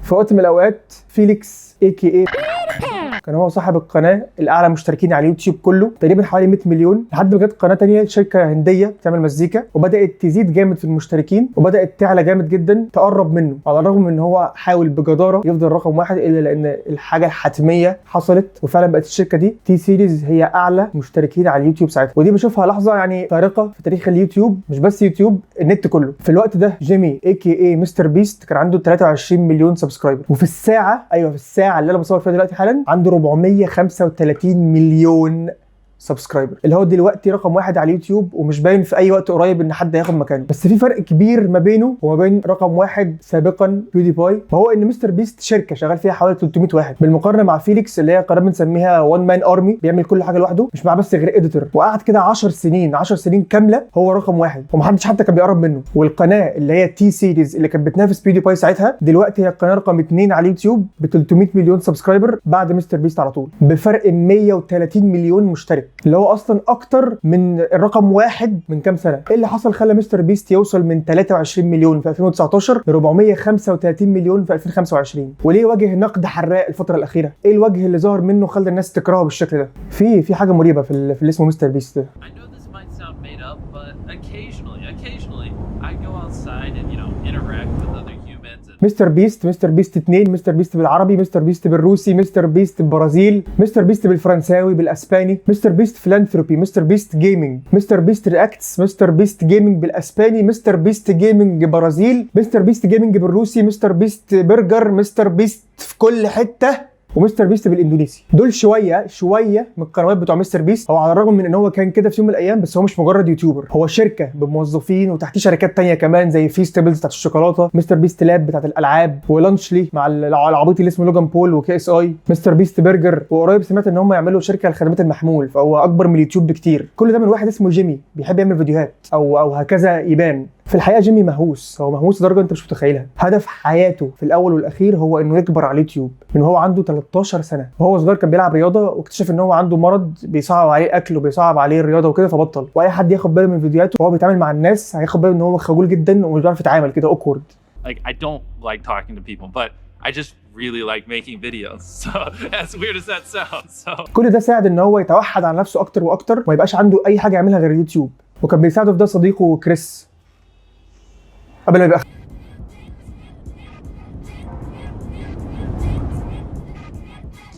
في وقت من الاوقات فيليكس AKA كان هو صاحب القناه الاعلى مشتركين على اليوتيوب كله، تقريبا حوالي 100 مليون، لحد ما جت قناه تانية شركه هنديه بتعمل مزيكا وبدات تزيد جامد في المشتركين وبدات تعلى جامد جدا، تقرب منه، على الرغم من ان هو حاول بجداره يفضل رقم واحد الا لان الحاجه الحتميه حصلت، وفعلا بقت الشركه دي تي سيريز هي اعلى مشتركين على اليوتيوب ساعتها. ودي بشوفها لحظه يعني فارقه في تاريخ اليوتيوب، مش بس يوتيوب، النت كله. في الوقت ده جيمي AKA مستر بيست كان عنده 23 مليون سبسكرايبر، وفي الساعه في الساعه اللي انا بصور فيها دلوقتي حالا عنده 435 مليون سبسكرايبر، اللي هو دلوقتي رقم واحد على اليوتيوب، ومش باين في اي وقت قريب ان حد هياخد مكانه. بس في فرق كبير ما بينه وما بين رقم واحد سابقا بيودي باي، وهو ان مستر بيست شركه شغال فيها حوالي 300 واحد، بالمقارنه مع فيليكس اللي هي قناه بنسميها وان مان ارمي، بيعمل كل حاجه لوحده، مش معاه بس غير اديتور، وقعد كده 10 سنين كامله هو رقم واحد ومحدش حتى كان بيقرب منه. والقناه اللي هي تي سيريز اللي كانت بتنافس بيودي باي ساعتها، دلوقتي هي القناه رقم 2 على اليوتيوب ب 300 مليون سبسكرايبر بعد مستر بيست على طول، بفرق 130 مليون مشترك، اللي هو اصلا اكتر من الرقم واحد من كام سنه. ايه اللي حصل خلى مستر بيست يوصل من 23 مليون في 2019 ل 435 مليون في 2025؟ وليه واجه نقد حراق الفتره الاخيره؟ ايه الوجه اللي ظهر منه خلى الناس تكرهه بالشكل ده؟ في حاجه مريبه في اللي اسمه مستر بيست ده. مستر بيست 2، مستر بيست بالعربي، مستر بيست بالروسي، مستر بيست بالبرازيل، مستر بيست بالفرنساوي بالاسباني، مستر بيست فيلانثروبي، مستر بيست جيمنج، مستر بيست رياكتس، مستر بيست جيمنج بالاسباني، مستر بيست جيمنج برازيل، مستر بيست جيمنج بالروسي، مستر بيست برجر، مستر بيست في كل حته، ومستر بيست بالاندونيسي. دول شويه من القنوات بتوع مستر بيست. هو على الرغم من ان هو كان كده في يوم من الايام، بس هو مش مجرد يوتيوبر، هو شركه بموظفين وتحتيه شركات تانية كمان زي فيستبلز بتاعت الشوكولاته، مستر بيست لاب بتاعت الالعاب، ولانشلي مع العبيط اللي اسمه لوجان بول وKSI، مستر بيست برجر، وقريب سمعت ان هم يعملوا شركه لخدمات المحمول، فهو اكبر من اليوتيوب بكتير. كل ده من واحد اسمه جيمي بيحب يعمل فيديوهات او هكذا يبان. في الحقيقه جيمي مهووس، هو مهووس لدرجه انت مش متخيلها. هدف حياته في الاول والاخير هو انه يكبر على اليوتيوب من هو عنده 13 سنه، وهو صغير كان بيلعب رياضه واكتشف ان هو عنده مرض بيصعب عليه اكل وبيصعب عليه الرياضه وكده، فبطل. واي حد ياخد باله من فيديوهاته وهو بيتعامل مع الناس هياخد باله ان هو خجول جدا ومش بيعرف يتعامل كده، اوكورد. Like I don't like talking to people, but I just really like making videos. So as weird as that sounds. So كل ده ساعد ان هو يتوحد على نفسه اكتر واكتر وما يبقاش عنده اي حاجه يعملها غير اليوتيوب، وكان بيساعده في ده صديقه كريس قبل ما يبقى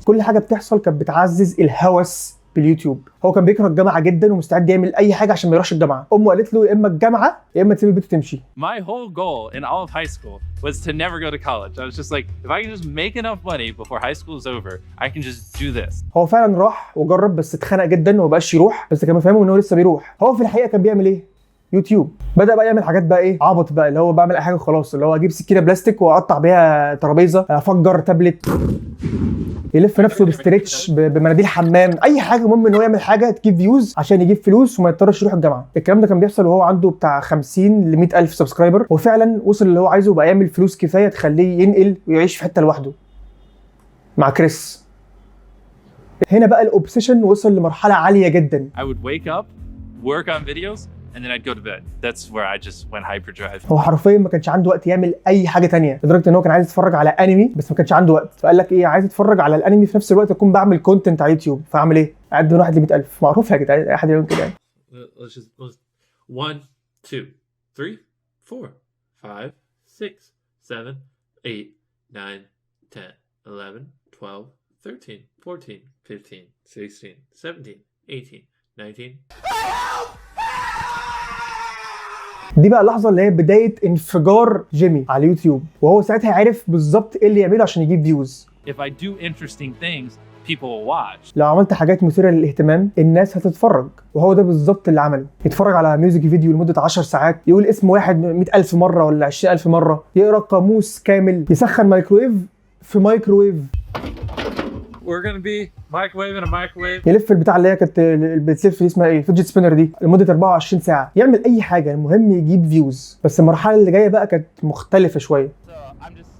كل حاجه بتحصل كانت بتعزز الهوس باليوتيوب. هو كان بيكره الجامعه جدا ومستعد يعمل اي حاجه عشان ما يروحش الجامعه. امه قالت له يا اما الجامعه يا اما تسيب البيت وتمشي. My whole goal in all of high school was to never go to college. I was just like, if I can just make enough money before high school is over, I can just do this. هو فعلا راح وجرب بس اتخنق جدا وما بقاش يروح، بس كان فاهمه ان هو لسه بيروح. هو في الحقيقه كان بيعمل ايه؟ يوتيوب. بدا بقى يعمل حاجات بقى ايه عبط بقى، اللي هو بعمل اي حاجه خلاص، اللي هو اجيب سكينه بلاستيك واقطع بيها ترابيزه، افجر تابلت، يلف نفسه بستريتش بمناديل حمام، اي حاجه، المهم ان هو يعمل حاجه تجيب فيوز عشان يجيب فلوس وما يضطرش يروح الجامعه. الكلام ده كان بيحصل وهو عنده بتاع 50 ل 100 الف سبسكرايبر، وفعلا وصل اللي هو عايزه وبقى يعمل فلوس كفايه تخليه ينقل ويعيش في حته لوحده مع كريس. هنا بقى الاوبسيشن وصل لمرحله عاليه جدا. I would wake up, work on videos, and then I'd go to bed. That's where I just went hyperdrive. هو حرفيا ما كانش عنده وقت يعمل اي حاجه تانية، لدرجه ان هو كان عايز يتفرج على انمي بس ما كانش عنده وقت، فقال لك ايه، عايز اتفرج على الانمي في نفس الوقت اكون بعمل كونتنت على يوتيوب، فاعمل ايه؟ اعد من 1 ل 100 الف، معروف يا جدعان، اي حد يعمل كده يعني. Let's 1 2 3 4 5 6 7 8 9 10 11 12 13 14 15 16 17 18 19. دي بقى اللحظه اللي هي بدايه انفجار جيمي على اليوتيوب، وهو ساعتها عرف بالظبط ايه اللي يعمله عشان يجيب فيوز. If I do interesting things, people will watch. لو عملت حاجات مثيره للاهتمام الناس هتتفرج، وهو ده بالظبط اللي عمله. يتفرج على ميوزك فيديو لمده 10 ساعات، يقول اسم واحد 100,000 مره ولا 20,000 مره، يقرا قاموس كامل، يسخن مايكرويف في مايكرويف. We're gonna be microwave in a microwave. يلف البتاع اللي هي كانت بتلف اسمها ايه، الفيدجت سبينر دي، لمده 24 ساعه، يعمل اي حاجه المهم يجيب فيوز. بس المرحله اللي جايه بقى كانت مختلفه شويه. So I'm just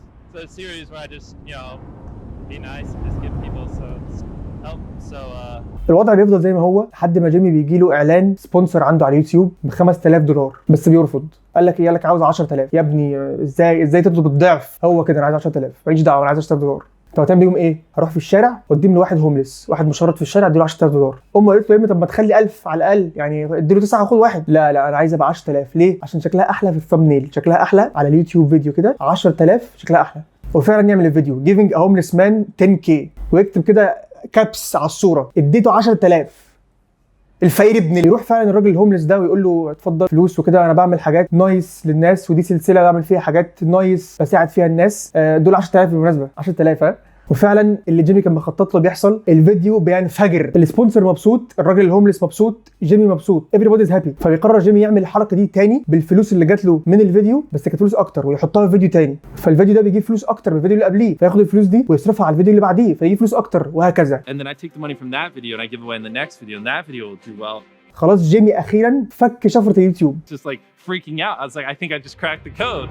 a series where I just, you know, be nice and just give people help. So الوضع بيفضل زي ما هو لحد ما جيمي بيجي له اعلان سبونسر عنده على اليوتيوب ب $5000 بس بيرفض. قال لك ايه؟ قال لك عاوز 10000. يا ابني ازاي تطلب الضعف؟ هو كده انا عايز 10000، ماليش دعوه، انا عايز 10000 دولار. طب هتعمل بيهم ايه؟ هروح في الشارع واديهم لواحد هومليس، واحد مشرد في الشارع، اديله 10000 دولار. امه قالت له يا ابني طب ما تخلي 1000 على الاقل، يعني اديله 9 وخد واحد. لا انا عايز ابقى 10000. ليه؟ عشان شكلها احلى في الثامبنيل، شكلها احلى على اليوتيوب فيديو كده 10000 شكلها احلى. وفعلا يعمل الفيديو giving a homeless man 10k ويكتب كده كابس على الصوره اديته 10000. الفقير ابن يروح فعلا الراجل الهوملس ده ويقول له اتفضل فلوس وكده، انا بعمل حاجات نايس للناس، ودي سلسله بعمل فيها حاجات نايس بساعد فيها الناس. دول 10000 بالمناسبه، 10000 ها. وفعلا اللي جيمي كان مخطط له بيحصل، الفيديو بينفجر، السبونسر مبسوط، الراجل الهوملس مبسوط، جيمي مبسوط، everybody is happy. فبيقرر جيمي يعمل الحركه دي تاني بالفلوس اللي جات له من الفيديو، بس كانت فلوس اكتر، ويحطها في فيديو تاني. فالفيديو ده بيجيب فلوس اكتر من الفيديو اللي قبليه، فياخد الفلوس دي ويصرفها على الفيديو اللي بعديه فيجيب فلوس اكتر، وهكذا. And then I take the money from that video and I give away in the next video and that video will do well. خلاص جيمي اخيرا فك شفره اليوتيوب. Just like freaking out. I was like, I think I just cracked the code.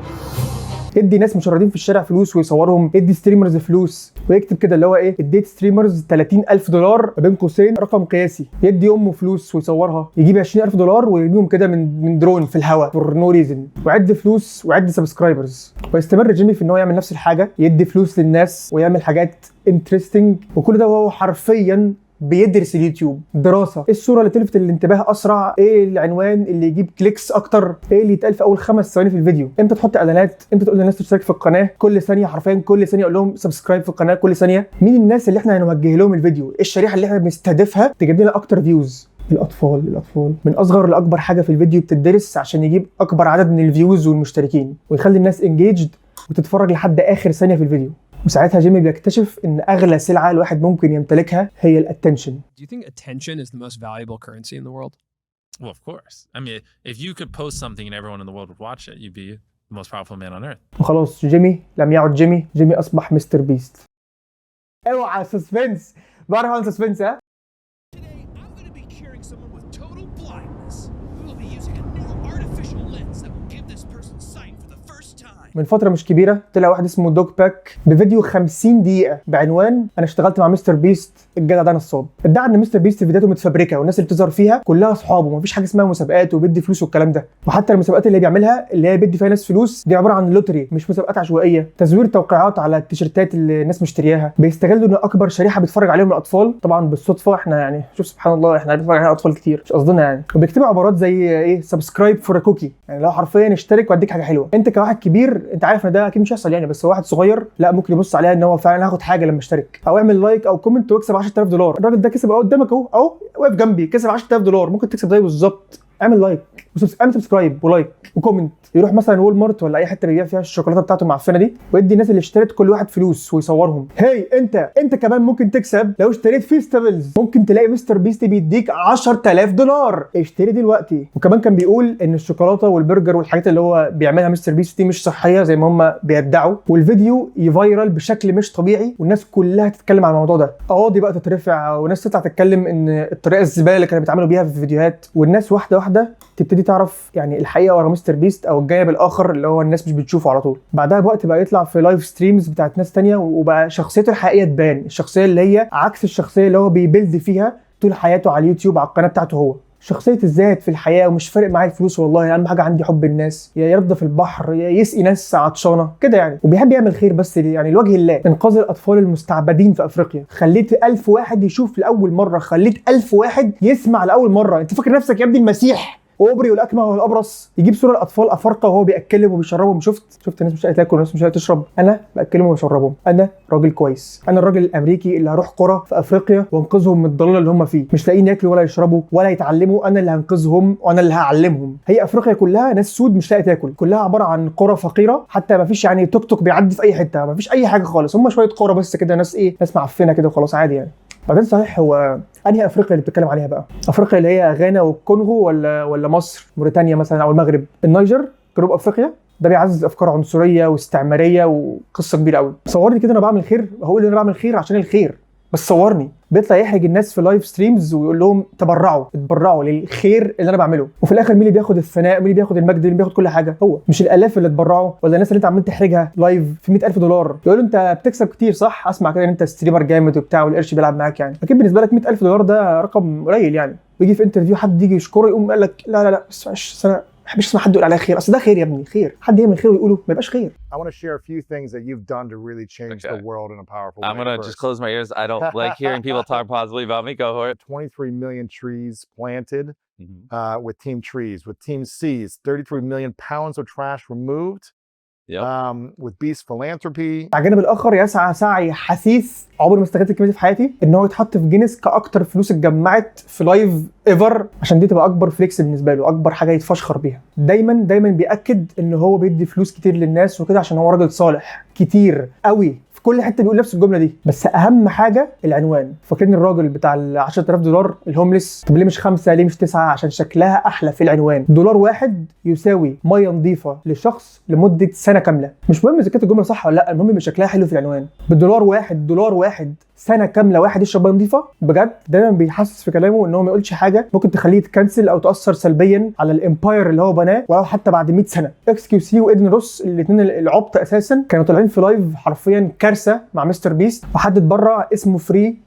ادي ناس مشردين في الشارع فلوس ويصورهم، ادي ستريمرز فلوس، ويكتب كده اللي هو ايه، اديت ستريمرز 30000 دولار بين قوسين رقم قياسي. يدي امه فلوس ويصورها، يجيب 20000 دولار ويرميهم كده من درون في الهواء فور نو ريزن، ويعد فلوس ويعد سبسكرايبرز. ويستمر جيمي في ان هو يعمل نفس الحاجه، يدي فلوس للناس ويعمل حاجات انترستنج، وكل ده وهو حرفيا بيدرس اليوتيوب دراسه. ايه الصوره اللي تلفت الانتباه اسرع؟ ايه العنوان اللي يجيب كليكس اكتر؟ ايه اللي يتقال في اول 5 ثواني في الفيديو؟ امتى تحط اعلانات؟ امتى تقول للناس تشترك في القناه؟ كل ثانيه حرفيا، كل ثانيه اقول لهم سبسكرايب في القناه كل ثانيه. مين الناس اللي احنا هنوجه لهم الفيديو؟ ايه الشريحه اللي احنا بنستهدفها تجيب لنا اكتر فيوز؟ الاطفال من اصغر لاكبر حاجه في الفيديو بتدرس عشان يجيب اكبر عدد من الفيوز والمشتركين، ويخلي الناس انجيجد وتتفرج لحد اخر ثانيه في الفيديو. وساعتها جيمي بيكتشف ان اغلى سلعه الواحد ممكن يمتلكها هي الاتنشن. Do you think attention is the most valuable currency in the world? Well, of course. I mean, if you could post something and everyone in the world would watch it, you'd be the most powerful man on earth. وخلاص جيمي لم يعد جيمي اصبح مستر بيست. اوعى سسبنس، بعرف عن سسبنس ها. Today, I'm going to be curing someone with total blindness. We will be using a new artificial lens that will give this person sight for the first time. من فتره مش كبيره طلع واحد اسمه دوج باك بفيديو 50 دقيقه بعنوان انا اشتغلت مع مستر بيست الجدع ده نصاب. ادعى ان مستر بيست فيديوهاته متفبركه والناس اللي بتظهر فيها كلها اصحابه، ومفيش حاجه اسمها مسابقات وبيدي فلوس والكلام ده. وحتى المسابقات اللي بيعملها اللي هي بيدي فيها ناس فلوس دي عباره عن لوتري، مش مسابقات عشوائيه، تزوير توقيعات على التيشيرتات اللي الناس مشترياها. بيستغلوا ان اكبر شريحه بيتفرج عليهم الاطفال، طبعا بالصدفه احنا يعني شوف سبحان الله احنا بنتفرج على اطفال كتير مش قصدنا يعني. وبيكتبوا عبارات زي ايه، سبسكرايب فور كوكي، يعني لو حرفيا اشترك واديك حاجه حلوه. انت كواحد كبير انت عارف ان ده اكيد مش هيحصل يعني، بس واحد صغير لا ممكن يبص عليها ان هو فعلا هاخد حاجه لما اشترك، او اعمل لايك او كومنت واكسب 10000 دولار. الراجل ده كسب اهو قدامك اهو واقف جنبي كسب 10000 دولار، ممكن تكسب زيه بالظبط. اعمل لايك اعمل سبسكرايب ولايك وكومنت. يروح مثلا وول مارت ولا اي حته بيبيع فيها الشوكولاته بتاعته المعفنه دي ويدي الناس اللي اشترت كل واحد فلوس ويصورهم. هي انت كمان ممكن تكسب لو اشتريت فيستابلز، ممكن تلاقي مستر بيست بيديك 10000 دولار. اشتري دلوقتي. وكمان كان بيقول ان الشوكولاته والبرجر والحاجات اللي هو بيعملها مستر بيست دي مش صحيه زي ما هم بيدعوا، والفيديو يفايرال بشكل مش طبيعي والناس كلها تتكلم عن الموضوع ده. قواضي بقى تترفع وناس تطلع تتكلم ان الطريقه الزباله اللي كانوا بيتعاملوا بيها في الفيديوهات، والناس واحده واحده تبتدي تعرف يعني الحقيقه ورا مستر بيست او الجانب الاخر اللي هو الناس مش بتشوفه على طول. بعدها بوقت بقى يطلع في لايف ستريمز بتاعت ناس تانية وبقى شخصيته الحقيقيه تبان، الشخصيه اللي هي عكس الشخصيه اللي هو بيبيلد فيها طول حياته على اليوتيوب على القناه بتاعته هو. شخصيه الذات في الحياه ومش فارق معايا الفلوس، والله اهم حاجه عندي حب الناس، يا يرضى في البحر يا يسقي ناس عطشانه كده يعني، وبيحب يعمل خير بس يعني لوجه الله. انقاذ الاطفال المستعبدين في افريقيا، خليت 1000 واحد يشوف لاول مره، خليت 1000 واحد يسمع لاول مره. انت فاكر نفسك يا ابني المسيح وابري والاكمه والابرص؟ يجيب صوره الاطفال افارقه وهو بياكلهم وبيشربهم. شفت الناس مش قادره تاكل وناس مش قادره تشرب، انا باكلهم وبشربهم. انا راجل كويس، انا الراجل الامريكي اللي هروح قرى في افريقيا وانقذهم من الضلال اللي هم فيه، مش لاقيين ياكلوا ولا يشربوا ولا يتعلموا، انا اللي هنقذهم وانا اللي هعلمهم. هي افريقيا كلها ناس سود مش لاقيه تاكل، كلها عباره عن قرى فقيره، حتى ما فيش يعني توك توك بيعدي في اي حته، ما فيش اي حاجه خالص، هم شويه قرى بس كده، ناس ايه، ناس معفنه كده وخلاص عادي يعني. بعدين صحيح هو انهي افريقيا اللي بتتكلم عليها بقى؟ افريقيا اللي هي غانا والكونغو ولا مصر موريتانيا مثلا او المغرب؟ النيجر جنوب افريقيا ده بيعزز افكار عنصريه واستعماريه وقصه كبيره قوي. صورني كده انا بعمل خير، هقول ان انا بعمل خير عشان الخير، بس صورني. بيطلع يحرج الناس في لايف ستريمز ويقول لهم اتبرعوا للخير اللي انا بعمله، وفي الاخر مين اللي بياخد الثناء، مين اللي بياخد المجد، مين اللي بياخد كل حاجه؟ هو. مش الالاف اللي اتبرعوا ولا الناس اللي انت عمال تحرجها لايف في 100000 دولار. يقولوا انت بتكسب كتير صح، اسمع كده ان انت ستريمر جامد وبتاع والقرش بيلعب معاك يعني، اكيد بالنسبه لك 100000 دولار ده رقم قليل يعني. ويجي في انترفيو حد يجي يشكره يقوم قال لك لا بس معلش انا بحبش اسمع حد يقول عليها خير، اصل ده خير يا ابني، خير حد يعمل خير ويقوله ما يبقاش خير. I want to share a few things that you've done to really change the world in a powerful way. I'm gonna just close my ears. I don't like hearing people talk positively about me. Go for it. 23 million trees planted Mm-hmm. with Team Trees, with Team Seas, 33 million pounds of trash removed. Yep. With Beast Philanthropy. على الجانب الاخر يسعى سعي حثيث عمري ما استغلت الكلمه دي في حياتي، ان هو يتحط في جينيس كاكتر فلوس اتجمعت في لايف ايفر، عشان دي تبقى اكبر فليكس بالنسبه له، اكبر حاجه يتفشخر بيها. دايما بياكد ان هو بيدي فلوس كتير للناس وكده عشان هو راجل صالح كتير قوي، في كل حته بيقول نفس الجمله دي. بس اهم حاجه العنوان. فاكرين الراجل بتاع ال $10,000 الهومليس؟ طب ليه مش 5 ليه مش 9؟ عشان شكلها احلى في العنوان. دولار واحد يساوي ميه نظيفه لشخص لمده سنه كامله. مش مهم اذا كانت الجمله صح ولا لا، المهم يبقى شكلها حلو في العنوان. بدولار واحد سنه كامله واحد يشرب ميه نظيفه بجد. دايما بيحسس في كلامه ان هو ما يقولش حاجه ممكن تخليه يتكنسل او تاثر سلبيا على الامباير اللي هو بناه، ولو حتى بعد 100 سنه. اكس كيو سي وايدن روس الاثنين العبط اساسا كانوا طالعين في لايف حرفيا كارثه مع مستر بيست، وحد اتبرع اسمه فري.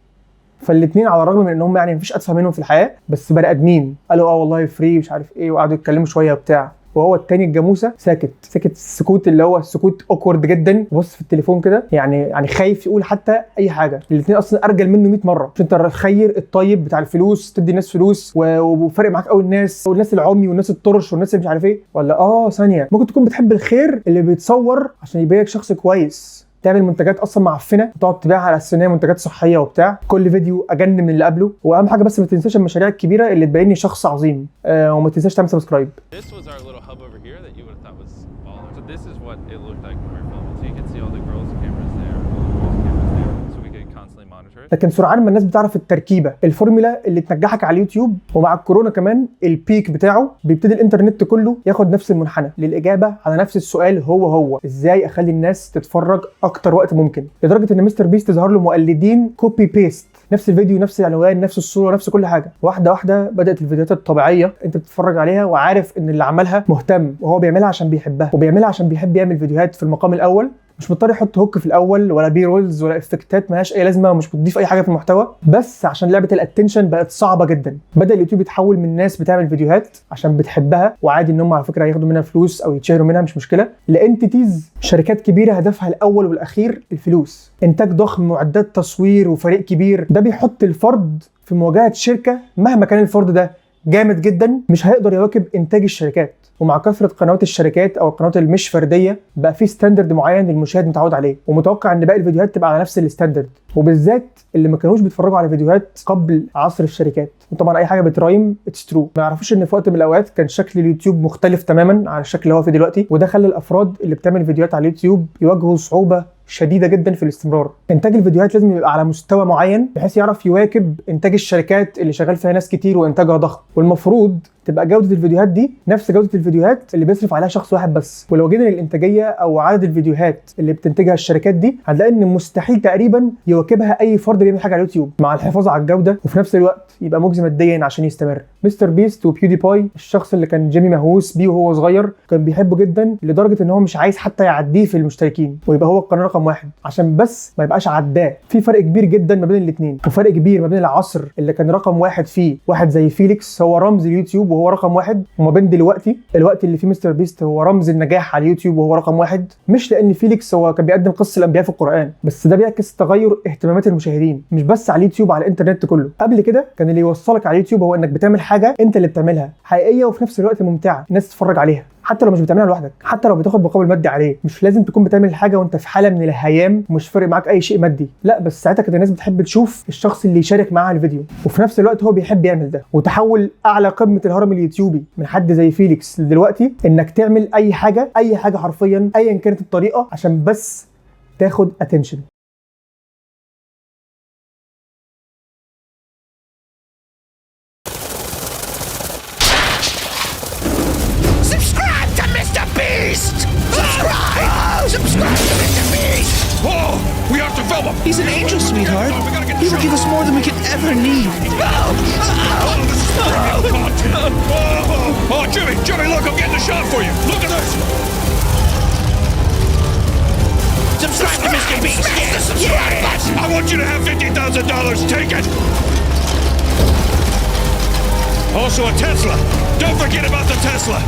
فالاثنين على الرغم من انهم يعني مفيش اتفه منهم في الحياه، بس بني ادمين قالوا والله فري مش عارف ايه، وقعدوا يتكلموا شويه وبتاع. وهو التاني الجاموسه ساكت السكوت اللي هو سكوت اوكورد جدا، بص في التليفون كده، يعني خايف يقول حتى اي حاجه. الاثنين اصلا ارجل منه 100 مره. مش انت الخير الطيب بتاع الفلوس، تدي الناس فلوس وفارق معاك قوي الناس، والناس العمي والناس الطرش والناس اللي مش عارف ايه؟ ولا ثانيه ممكن تكون بتحب الخير اللي بيتصور عشان يبين لك شخص كويس، تعمل منتجات اصلا معفنه وتقعد تبيعها على اساس ان هي منتجات صحيه وبتاع، كل فيديو اجن من اللي قبله. واهم حاجه بس ما تنساش المشاريع الكبيره اللي تبيني شخص عظيم، وما تنساش تعمل سبسكرايب. This was our little hub over here that you would have thought was baller. So this is what it looked like when we were filming. So you can see all the girls' cameras there, all the boys' cameras there, so we could constantly monitor it. لكن سرعان ما الناس بتعرف التركيبه، الفورمولا اللي تنجحك على اليوتيوب. ومع الكورونا كمان البيك بتاعه بيبتدي الانترنت كله ياخد نفس المنحنى للاجابه على نفس السؤال، هو ازاي اخلي الناس تتفرج اكتر وقت ممكن، لدرجه ان مستر بيست ظهر له مقلدين كوبي بيست، نفس الفيديو نفس العنوان نفس الصوره نفس كل حاجه. واحده بدات الفيديوهات الطبيعيه انت بتتفرج عليها وعارف ان اللي عملها مهتم، وهو بيعملها عشان بيحبها، وبيعملها عشان بيحب يعمل فيديوهات في المقام الاول. مش مضطر يحط هوك في الاول ولا بي رولز ولا افكتات مالهاش اي لازمه، ومش بتضيف اي حاجه في المحتوى، بس عشان لعبه الاتنشن بقت صعبه جدا. بدا اليوتيوب يتحول من ناس بتعمل فيديوهات عشان بتحبها وعادي ان هم على فكره هياخدوا منها فلوس او يتشهروا منها مش مشكله، لانتيتيز شركات كبيره هدفها الاول والاخير الفلوس، انتاج ضخم، معدات تصوير وفريق كبير. ده بيحط الفرد في مواجهه شركه مهما كان الفرد ده جامد جدا مش هيقدر يواكب انتاج الشركات. ومع كثره قنوات الشركات او القنوات المش فرديه بقى في ستاندرد معين المشاهد متعود عليه، ومتوقع ان باقي الفيديوهات تبقى على نفس الستاندرد، وبالذات اللي ما كانوش بيتفرجوا على فيديوهات قبل عصر الشركات. وطبعا اي حاجه بترايم اتس ترو. ما يعرفوش ان في وقت من الاوقات كان شكل اليوتيوب مختلف تماما عن الشكل اللي هو فيه دلوقتي، وده خلى الافراد اللي بتعمل فيديوهات على اليوتيوب يواجهوا صعوبه شديده جدا في الاستمرار. انتاج الفيديوهات لازم يبقى على مستوى معين بحيث يعرف يواكب انتاج الشركات اللي شغال فيها ناس كتير وانتاجها ضخم، والمفروض تبقى جوده الفيديوهات دي نفس جوده الفيديوهات اللي بيصرف عليها شخص واحد بس. ولو جينا للانتاجيه او عدد الفيديوهات اللي بتنتجها الشركات دي هنلاقي ان مستحيل تقريبا يواكبها اي فرد بيعمل حاجه على اليوتيوب، مع الحفاظ على الجوده وفي نفس الوقت يبقى مجزي ماديا عشان يستمر. مستر بيست وبيودي باي، الشخص اللي كان جيمي مهووس بيه وهو صغير، كان بيحبه جدا لدرجه ان هو مش عايز حتى يعديه في المشتركين ويبقى هو القناه رقم 1 عشان بس ما يبقاش عداه. في فرق كبير جدا ما بين الاثنين، وفرق كبير ما بين العصر اللي كان رقم 1 فيه واحد زي فيليكس هو رمز اليوتيوب وهو رقم 1، وما بين دلوقتي الوقت اللي فيه مستر بيست هو رمز النجاح على اليوتيوب وهو رقم 1. مش لان فيليكس هو كان بيقدم قصه الانبياء في القران، بس ده بيعكس تغير اهتمامات المشاهدين مش بس على اليوتيوب، على الانترنت كله. قبل كده كان اللي يوصلك على اليوتيوب هو انك بتعمل حاجه انت اللي بتعملها حقيقيه وفي نفس الوقت ممتعه الناس تتفرج عليها، حتى لو مش بتعملها لوحدك، حتى لو بتاخد مقابل مادي عليه. مش لازم تكون بتعمل حاجه وانت في حاله من الهيام ومش فارق معاك اي شيء مادي، لا، بس ساعتها كده الناس بتحب تشوف الشخص اللي يشارك معاها الفيديو وفي نفس الوقت هو بيحب يعمل ده. وتحول اعلى قمه الهرم اليوتيوبي من حد زي فيليكس دلوقتي انك تعمل اي حاجه حرفيا ايا كانت الطريقه عشان بس تاخد اتنشن. Subscribe to Mr. Beast! Subscribe to Mr. Beast! Whoa! We have to film him! He's an angel, sweetheart. He will give us more than we could ever need. Oh, Jimmy, look, I'm getting a shot for you. Look at this! Subscribe to Mr. Beast! Yes! I want you to have $50,000. Take it! Also a Tesla. Don't forget about the Tesla.